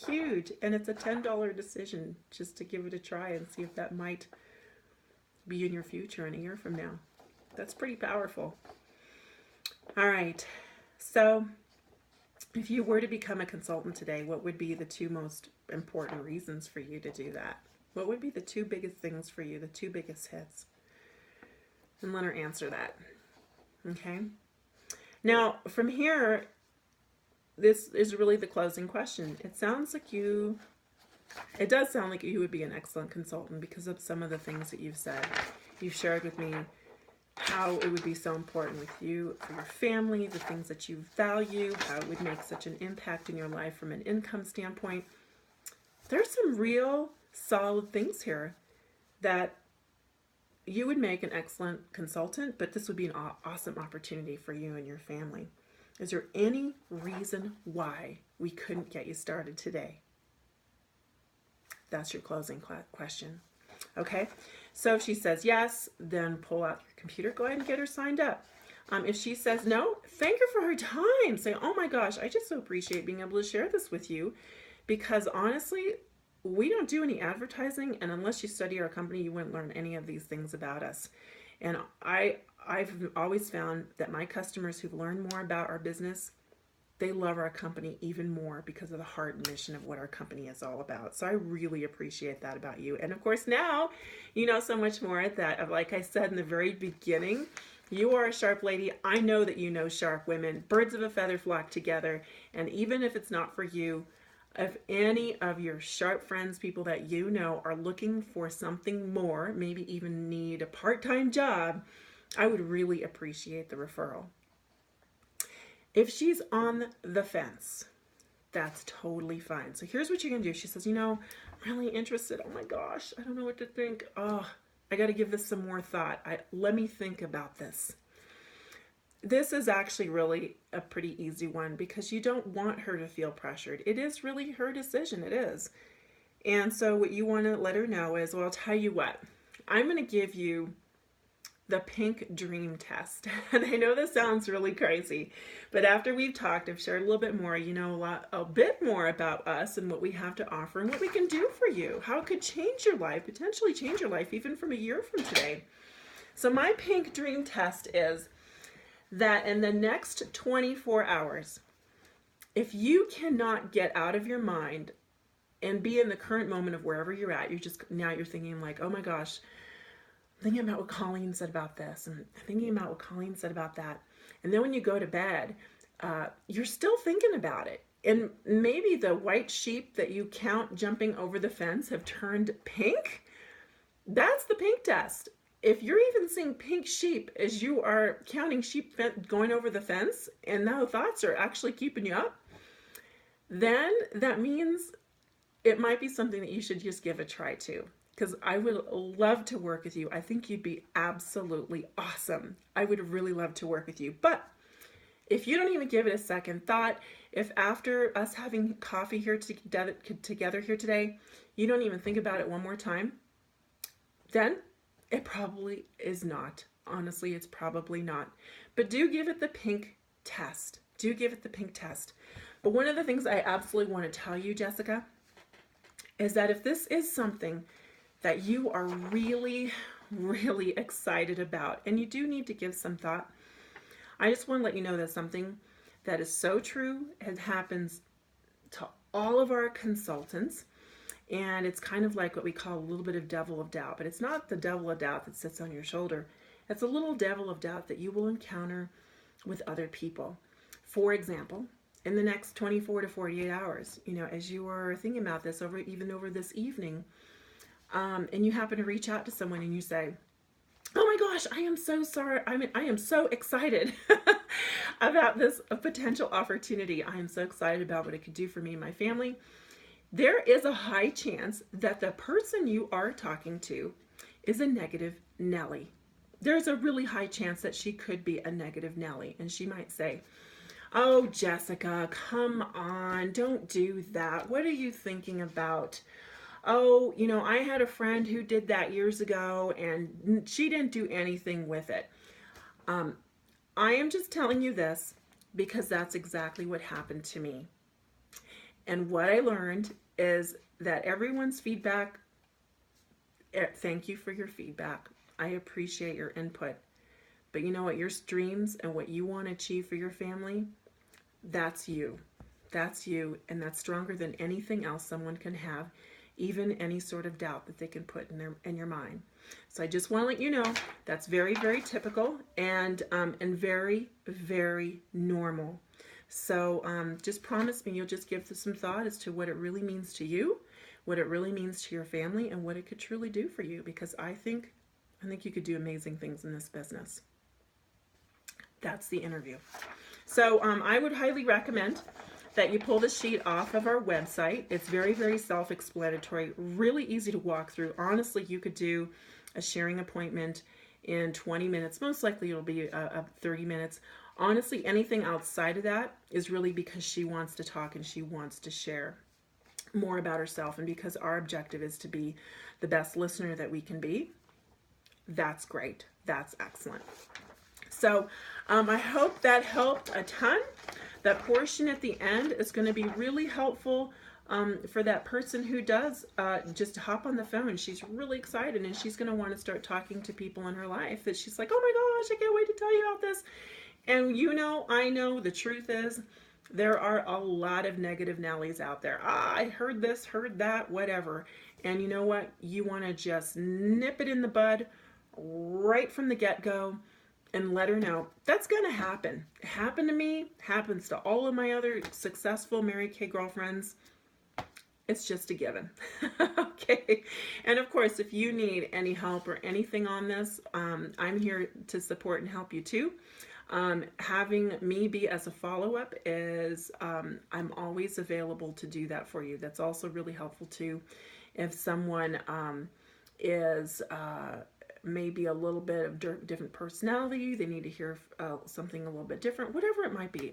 huge. And it's a $10 decision just to give it a try and see if that might be in your future in a year from now. That's pretty powerful. All right. So, if you were to become a consultant today, what would be the two most important reasons for you to do that? What would be the two biggest things for you, the two biggest hits? And let her answer that. Okay? Now, from here, this is really the closing question. It does sound like you would be an excellent consultant because of some of the things that you've said. You've shared with me how it would be so important with you, for your family, the things that you value, how it would make such an impact in your life from an income standpoint. There's some real solid things here that you would make an excellent consultant, but this would be an awesome opportunity for you and your family. Is there any reason why we couldn't get you started today? That's your closing question. Okay, so if she says yes, then pull out your computer, go ahead and get her signed up. If she says no, thank her for her time. Say, oh my gosh, I just so appreciate being able to share this with you, because honestly, we don't do any advertising, and unless you study our company, you wouldn't learn any of these things about us. And I've always found that my customers who've learned more about our business, they love our company even more because of the heart and mission of what our company is all about. So I really appreciate that about you. And of course, now you know so much more that, like I said in the very beginning, you are a sharp lady. I know that you know sharp women. Birds of a feather flock together. And even if it's not for you, if any of your sharp friends, people that you know, are looking for something more, maybe even need a part-time job, I would really appreciate the referral. If she's on the fence, that's totally fine. So here's what you're going to do. She says, I'm really interested. Oh my gosh, I don't know what to think. Oh, I got to give this some more thought. Let me think about this. This is actually really a pretty easy one because you don't want her to feel pressured. It is really her decision. It is. And so what you want to let her know is, well, I'll tell you what. I'm going to give you the pink dream test. And I know this sounds really crazy, but after we've talked, I've shared a little bit more, a bit more about us and what we have to offer and what we can do for you, how it could change your life, potentially change your life even from a year from today. So my pink dream test is that in the next 24 hours, if you cannot get out of your mind and be in the current moment of wherever you're at, you're thinking like, oh my gosh, thinking about what Colleen said about this and thinking about what Colleen said about that. And then when you go to bed, you're still thinking about it. And maybe the white sheep that you count jumping over the fence have turned pink. That's the pink test. If you're even seeing pink sheep as you are counting sheep going over the fence and no thoughts are actually keeping you up, then that means it might be something that you should just give a try to. Because I would love to work with you. I think you'd be absolutely awesome. I would really love to work with you. But if you don't even give it a second thought, if after us having coffee here together here today, you don't even think about it one more time, then it probably is not. Honestly, it's probably not. But do give it the pink test. Do give it the pink test. But one of the things I absolutely want to tell you, Jessica, is that if this is something that you are really, really excited about, and you do need to give some thought, I just want to let you know that something that is so true, it happens to all of our consultants, and it's kind of like what we call a little bit of devil of doubt, but it's not the devil of doubt that sits on your shoulder. It's a little devil of doubt that you will encounter with other people. For example, in the next 24 to 48 hours, as you are thinking about this over this evening, and you happen to reach out to someone and you say, oh my gosh, I am so sorry. I am so excited about this potential opportunity. I am so excited about what it could do for me and my family. There is a high chance that the person you are talking to is a negative Nelly. There's a really high chance that she could be a negative Nelly. And she might say, oh, Jessica, come on, don't do that. What are you thinking about? Oh, I had a friend who did that years ago and she didn't do anything with it. I am just telling you this because that's exactly what happened to me. And what I learned is that everyone's feedback, thank you for your feedback. I appreciate your input. But you know what? Your dreams and what you want to achieve for your family, that's you. That's you. And that's stronger than anything else someone can have, even any sort of doubt that they can put in your mind. So I just want to let you know that's very, very typical and very, very normal. So just promise me you'll just give this some thought as to what it really means to you, what it really means to your family, and what it could truly do for you. Because I think you could do amazing things in this business. That's the interview. So I would highly recommend that you pull the sheet off of our website. It's very, very self-explanatory, really easy to walk through. Honestly, you could do a sharing appointment in 20 minutes. Most likely it'll be 30 minutes. Honestly, anything outside of that is really because she wants to talk and she wants to share more about herself. And because our objective is to be the best listener that we can be, that's great. That's excellent. So I hope that helped a ton. That portion at the end is going to be really helpful for that person who does just hop on the phone. She's really excited and she's going to want to start talking to people in her life that she's like, oh my gosh, I can't wait to tell you about this. And you know, I know the truth is there are a lot of negative Nellies out there. I heard this, heard that, whatever. And you know what? You want to just nip it in the bud right from the get-go and let her know that's going to happen. It happened to me, happens to all of my other successful Mary Kay girlfriends. It's just a given. Okay. And of course, if you need any help or anything on this, I'm here to support and help you too. Having me be as a follow-up is, I'm always available to do that for you. That's also really helpful too. If someone is maybe a little bit of different personality, they need to hear something a little bit different, whatever it might be.